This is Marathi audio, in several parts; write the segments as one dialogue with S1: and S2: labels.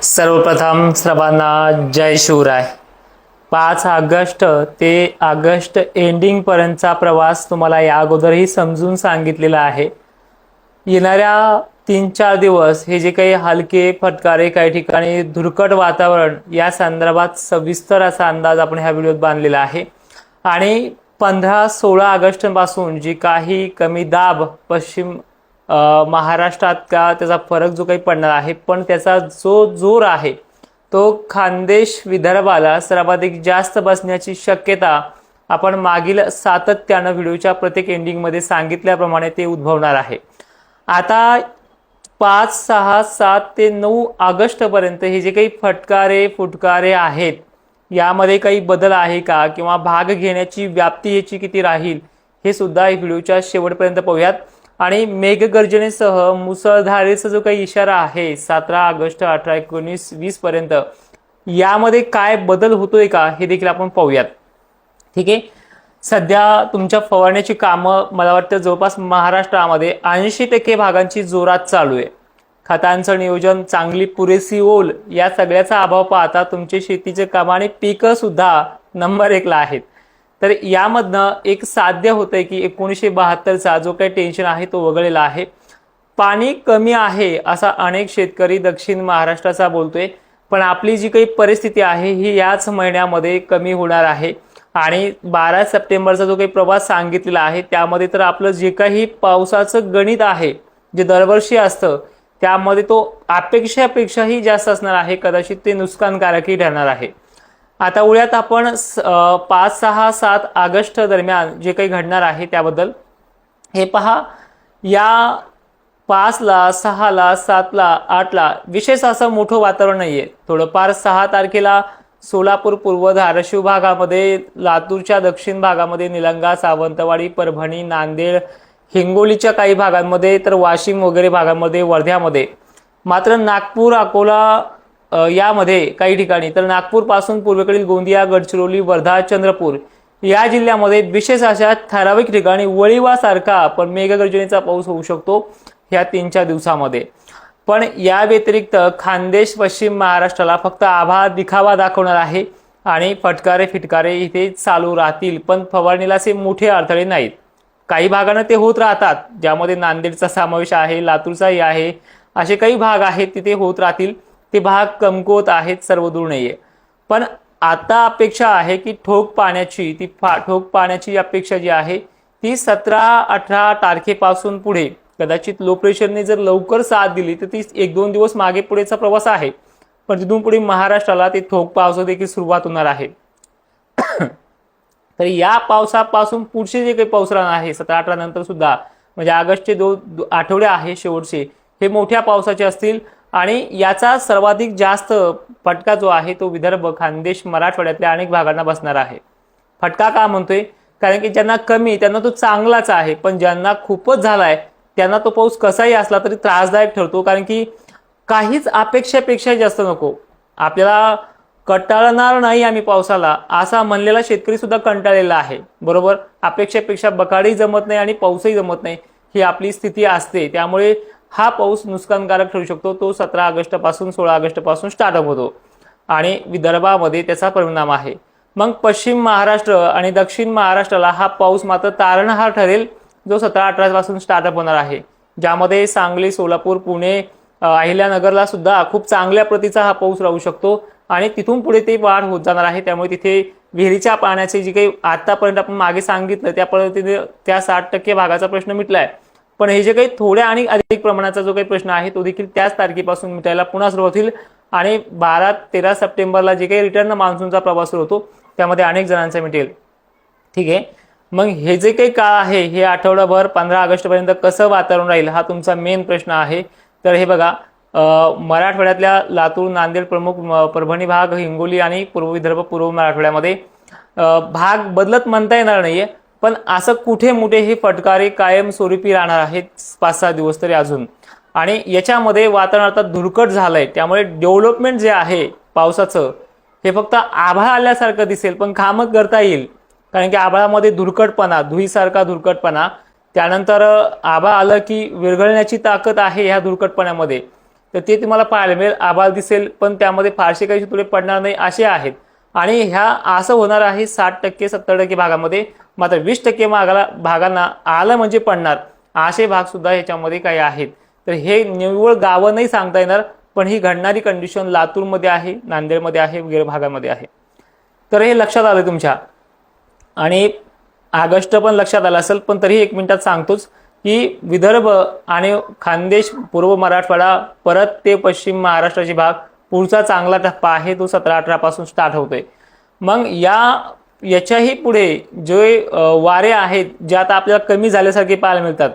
S1: सर्वप्रथम सर्वांना जय शिवराय। 5 ऑगस्ट ते ऑगस्ट एंडिंग पर्यंतचा प्रवास तुम्हाला या अगोदरही समजून सांगितलेला आहे। येणाऱ्या 3-4 दिवस हे जे काही हलके फटकारे, काही ठिकाणी धुरकट वातावरण, या संदर्भात सविस्तर असा अंदाज आपण ह्या व्हिडिओत बांधलेला आहे। आणि 15-16 ऑगस्ट पासून जी काही कमी दाब पश्चिम महाराष्ट्रात का त्याचा फरक जो काही पडणार आहे, पण त्याचा जो जोर आहे तो खानदेश विदर्भाला सर्वाधिक जास्त बसण्याची शक्यता आपण मागील सातत्याने व्हिडिओच्या प्रत्येक एंडिंगमध्ये सांगितल्याप्रमाणे ते उद्भवणार आहे। आता 5, 6, 7 ते 9 ऑगस्ट पर्यंत हे जे काही फटकारे फुटकारे आहेत, यामध्ये काही बदल आहे का, किंवा भाग घेण्याची व्याप्ती याची किती राहील, हे सुद्धा व्हिडिओच्या शेवटपर्यंत पाहूयात। आणि मेघगर्जनेसह मुसळधारेचा जो काही इशारा आहे 17 ऑगस्ट, 18, 19, 20 पर्यंत, यामध्ये काय बदल होतोय का हे देखील आपण पाहूयात। ठीक आहे, सध्या तुमच्या फवारण्याची कामं मला वाटतं जवळपास महाराष्ट्रामध्ये 80% भागांची जोरात चालू आहे। खतांचं नियोजन, चांगली पुरेशी ओल, या सगळ्याचा अभाव पाहता तुमचे शेतीचे काम आणि पिकं सुद्धा नंबर 1 ला आहेत। तर यामधनं एक साध्य होतंय की 1972चा जो काही टेन्शन आहे तो वगळलेला आहे। पाणी कमी आहे असा अनेक शेतकरी दक्षिण महाराष्ट्राचा बोलतोय, पण आपली जी काही परिस्थिती आहे ही याच महिन्यामध्ये कमी होणार आहे। आणि 12 सप्टेंबरचा जो काही प्रवास सांगितलेला आहे त्यामध्ये तर आपलं जे काही पावसाचं गणित आहे, जे दरवर्षी असतं, त्यामध्ये तो अपेक्षापेक्षाही जास्त असणार आहे। कदाचित ते नुकसानकारकही ठरणार आहे। आता उद्यात आपण 5, 6, 7 ऑगस्ट दरम्यान जे काही घडणार आहे त्याबद्दल हे पहा। या 5 ला, 6 ला, 7 ला, 8 ला विशेष असं मोठं वातावरण नाहीये। थोडंफार 6 तारखेला सोलापूर पूर्व धाराशिव भागामध्ये, लातूरच्या दक्षिण भागामध्ये, निलंगा, सावंतवाडी, परभणी, नांदेड, हिंगोलीच्या काही भागांमध्ये, तर वाशिम वगैरे भागांमध्ये, वर्ध्यामध्ये, मात्र नागपूर, अकोला यामध्ये काही ठिकाणी, तर नागपूर पासून पूर्वेकडील गोंदिया, गडचिरोली, वर्धा, चंद्रपूर या जिल्ह्यामध्ये विशेष अशा ठराविक ठिकाणी वळीवासारखा पण मेघगर्जनेचा पाऊस होऊ शकतो ह्या 3-4 दिवसामध्ये। पण या व्यतिरिक्त खानदेश पश्चिम महाराष्ट्राला फक्त आभाळ दिखावा दाखवणार आहे आणि फटकारे फिटकारे इथे चालू राहतील, पण फवारणीला असे मोठे अडथळे नाहीत। काही भागांना ते होत राहतात, ज्यामध्ये नांदेडचा समावेश आहे, लातूरचाही आहे, असे काही भाग आहेत तिथे होत राहतील। ते भाग कमकुवत आहेत, सर्वदूर नाहीये। पण आता अपेक्षा आहे की ठोक पाण्याची अपेक्षा जी आहे ती 17-18 तारखेपासून पुढे, कदाचित लो प्रेशरने जर लवकर साथ दिली तर ती 1-2 दिवस मागे पुढेचा प्रवास आहे, पण तिथून पुढे महाराष्ट्राला ते ठोक पावसाची देखील सुरुवात होणार आहे। तर या पावसापासून पुढचे जे काही पाऊस राहणार आहे 17-18 नंतर सुद्धा, म्हणजे ऑगस्टचे 2 आठवडे आहे शेवटचे, हे मोठ्या पावसाचे असतील। आणि याचा सर्वाधिक जास्त फटका जो आहे तो विदर्भ, खानदेश, मराठवाड्यातल्या अनेक भागांना बसणार आहे। फटका का म्हणतोय, कारण की ज्यांना कमी त्यांना तो चांगलाच आहे, पण ज्यांना खूपच झालाय त्यांना तो पाऊस कसाही असला तरी त्रासदायक ठरतो, कारण की काहीच अपेक्षापेक्षा जास्त नको। आपल्याला कंटाळणार नाही आम्ही पावसाला असा म्हणलेला शेतकरी सुद्धा कंटाळलेला आहे, बरोबर। अपेक्षापेक्षा बकाडी जमत नाही आणि पाऊसही जमत नाही, ही आपली स्थिती असते। त्यामुळे हा पाऊस नुकसानकारक ठरू शकतो। तो 17 ऑगस्ट पासून 16 ऑगस्ट पासून स्टार्टअप होतो आणि विदर्भामध्ये त्याचा परिणाम आहे। मग पश्चिम महाराष्ट्र आणि दक्षिण महाराष्ट्राला हा पाऊस मात्र तारणहार ठरेल, जो 17-18 पासून स्टार्टअप होणार आहे, ज्यामध्ये सांगली, सोलापूर, पुणे, अहिल्यानगरला सुद्धा खूप चांगल्या प्रतीचा हा पाऊस राहू शकतो आणि तिथून पुढे ते वाढ होत जाणार आहे। त्यामुळे तिथे विहिरीच्या पाण्याचे जे काही आतापर्यंत आपण मागे सांगितलं त्या पद्धतीने त्या 60% भागाचा प्रश्न मिटलाय, पण हे जे काही थोड्या आणि अधिक प्रमाणाचा जो काही प्रश्न आहे तो देखील त्याच तारखेपासून मिटायला पुन्हा सुरुवात होईल। आणि 12-13 सप्टेंबरला जे काही रिटर्न मान्सूनचा प्रवास सुरू होतो त्यामध्ये अनेक जणांचा मिटेल। ठीक आहे, मग हे जे काही काळ आहे हे आठवडाभर 15 ऑगस्ट पर्यंत कसं वातावरण राहील हा तुमचा मेन प्रश्न आहे। तर हे बघा, मराठवाड्यातल्या लातूर, नांदेड प्रमुख, परभणी भाग, हिंगोली आणि पूर्व विदर्भ, पूर्व मराठवाड्यामध्ये भाग बदलत म्हणता येणार नाहीये, पण असं कुठे मोठे हे फटकारे कायम स्वरूपी राहणार आहेत 5-6 दिवस तरी अजून। आणि याच्यामध्ये वातावरण आता धुरकट झालंय, त्यामुळे डेव्हलपमेंट जे आहे पावसाचं हे फक्त आभाळ आल्यासारखं दिसेल, पण कामं करता येईल, कारण की आभाळामध्ये धुरकटपणा, धुईसारखा धुरकटपणा, त्यानंतर आभाळ आलं की विरघळण्याची ताकद आहे ह्या धुरकटपणामध्ये। तर ते तुम्हाला पाहायला मिळेल. आभाळ दिसेल पण त्यामध्ये फारसे काही तुळे पडणार नाही असे आहेत. आणि ह्या असं होणार आहे 60% 70% भागामध्ये. मात्र 20% भागांना आलं म्हणजे पडणार असे भाग सुद्धा ह्याच्यामध्ये काही आहेत. तर हे निव्वळ गावं नाही सांगता येणार, पण ही घडणारी कंडिशन लातूरमध्ये आहे, नांदेडमध्ये आहे, वगैरे भागामध्ये आहे. तर हे लक्षात आलं तुमच्या. आणि ऑगस्ट पण लक्षात आलं असेल, पण तरी 1 मिनिटात सांगतोच की विदर्भ आणि खानदेश, पूर्व मराठवाडा, परत ते पश्चिम महाराष्ट्राचे भाग, पुढचा चांगला टप्पा आहे तो 17-18 पासून स्टार्ट होतोय. मग याच्याही पुढे जे वारे आहेत जे आता आपल्याला कमी झाल्यासारखे पाहायला मिळतात,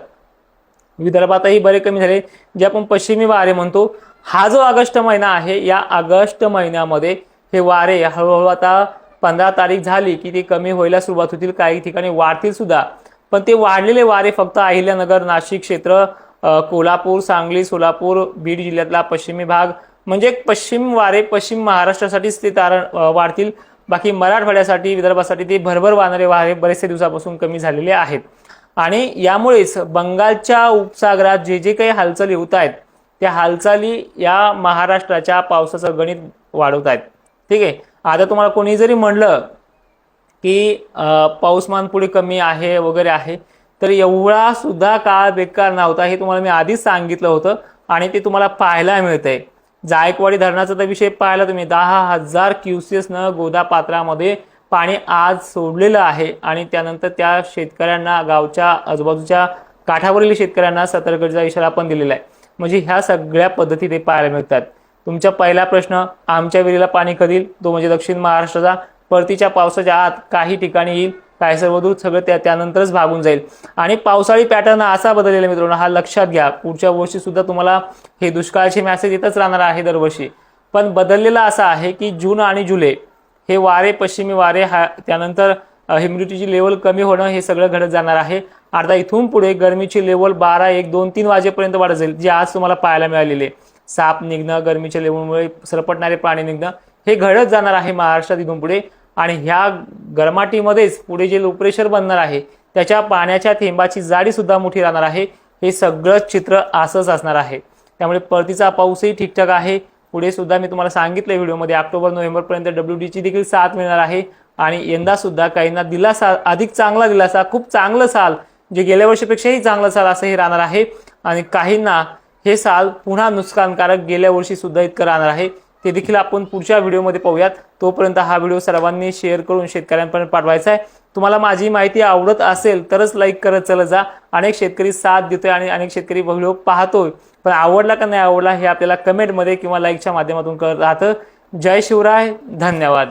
S1: विदर्भातही बरे कमी झाले, जे आपण पश्चिमी वारे म्हणतो. हा जो ऑगस्ट महिना आहे, या ऑगस्ट महिन्यामध्ये हे वारे हळूहळू आता 15 तारीख झाली की ते कमी व्हायला सुरुवात होतील, काही ठिकाणी वाढतील सुद्धा. पण ते वाढलेले वारे फक्त अहिल्यानगर, नाशिक क्षेत्र, कोल्हापूर, सांगली, सोलापूर, बीड जिल्ह्यातला पश्चिमी भाग, म्हणजे पश्चिम वारे पश्चिम महाराष्ट्रासाठीच ते वाढतील. बाकी मराठवाड्यासाठी, विदर्भासाठी ते भरभर वाहणारे वारे बरेचसे दिवसापासून कमी झालेले आहेत. आणि यामुळेच बंगालच्या उपसागरात जे जे काही हालचाली होत आहेत, त्या हालचाली या महाराष्ट्राच्या पावसाचं गणित वाढवत आहेत. ठीक आहे. आता तुम्हाला कोणी जरी म्हणलं की पाऊसमान पुढे कमी आहे वगैरे आहे, तर एवढा सुद्धा काळ बेकार नव्हता, हे तुम्हाला मी आधीच सांगितलं होतं. आणि ते तुम्हाला पाहायला मिळतंय. जायकवाडी धरणाचा तर विषय पाहिला तुम्ही, 10,000 क्युसेसनं गोदापात्रामध्ये पाणी आज सोडलेलं आहे. आणि त्यानंतर त्या शेतकऱ्यांना, गावच्या आजूबाजूच्या काठावरील शेतकऱ्यांना सतर्कतेचा इशारा पण दिलेला आहे. म्हणजे ह्या सगळ्या पद्धती ते पाहायला मिळतात. तुमचा पहिला प्रश्न, आमच्या विहिरीला पाणी कधी येईल, तो म्हणजे दक्षिण महाराष्ट्राचा. परतीच्या पावसाच्या आत काही ठिकाणी येईल, काय सर्व दूर सगळं त्यानंतरच भागून जाईल. आणि पावसाळी पॅटर्न असा बदललेला मित्रांनो, हा लक्षात घ्या. पुढच्या वर्षी सुद्धा तुम्हाला हे दुष्काळाचे मेसेज येतच राहणार आहे दरवर्षी, पण बदललेला असा आहे की जून आणि जुलै हे वारे, पश्चिमी वारे, त्यानंतर ह्युमिडिटीची लेवल कमी होणं, हे सगळं घडत जाणार आहे. आता इथून पुढे गरमीची लेवल 12, 1, 2, 3 वाजेपर्यंत वाढत जाईल, जे आज तुम्हाला पाहायला मिळालेले. साप निघणं, गरमीच्या लेवलमुळे सरपटणारे प्राणी निघणं, हे घडत जाणार आहे महाराष्ट्रात इथून पुढे. आणि ह्या गरमाटीमध्येच पुढे जे लो प्रेशर बनणार आहे, त्याच्या पाण्याच्या थेंबाची जाडी सुद्धा मोठी राहणार आहे. हे सगळं चित्र असंच असणार आहे. त्यामुळे परतीचा पाऊसही ठीकठाक आहे. पुढे सुद्धा मी तुम्हाला सांगितलं व्हिडिओमध्ये, ऑक्टोबर नोव्हेंबरपर्यंत WDची देखील साथ मिळणार आहे. आणि यंदा सुद्धा काहींना दिलासा, अधिक चांगला दिलासा, खूप चांगलं साल, जे गेल्या वर्षीपेक्षाही चांगलं साल असं हे राहणार आहे. आणि काहींना हे साल पुन्हा नुकसानकारक गेल्या वर्षी सुद्धा इतकं राहणार आहे. ते देखील आपण पुढच्या व्हिडिओमध्ये पाहूयात. तोपर्यंत हा व्हिडिओ सर्वांनी शेअर करून शेतकऱ्यांपर्यंत पाठवायचा आहे. तुम्हाला माझी माहिती आवडत असेल तरच लाईक करत चला जा. अनेक शेतकरी साथ देतोय आणि अनेक शेतकरी व्हिडिओ पाहतोय, पण आवडला का नाही आवडला हे आपल्याला कमेंटमध्ये किंवा लाईकच्या माध्यमातून कळत राहतं. जय शिवराय, धन्यवाद.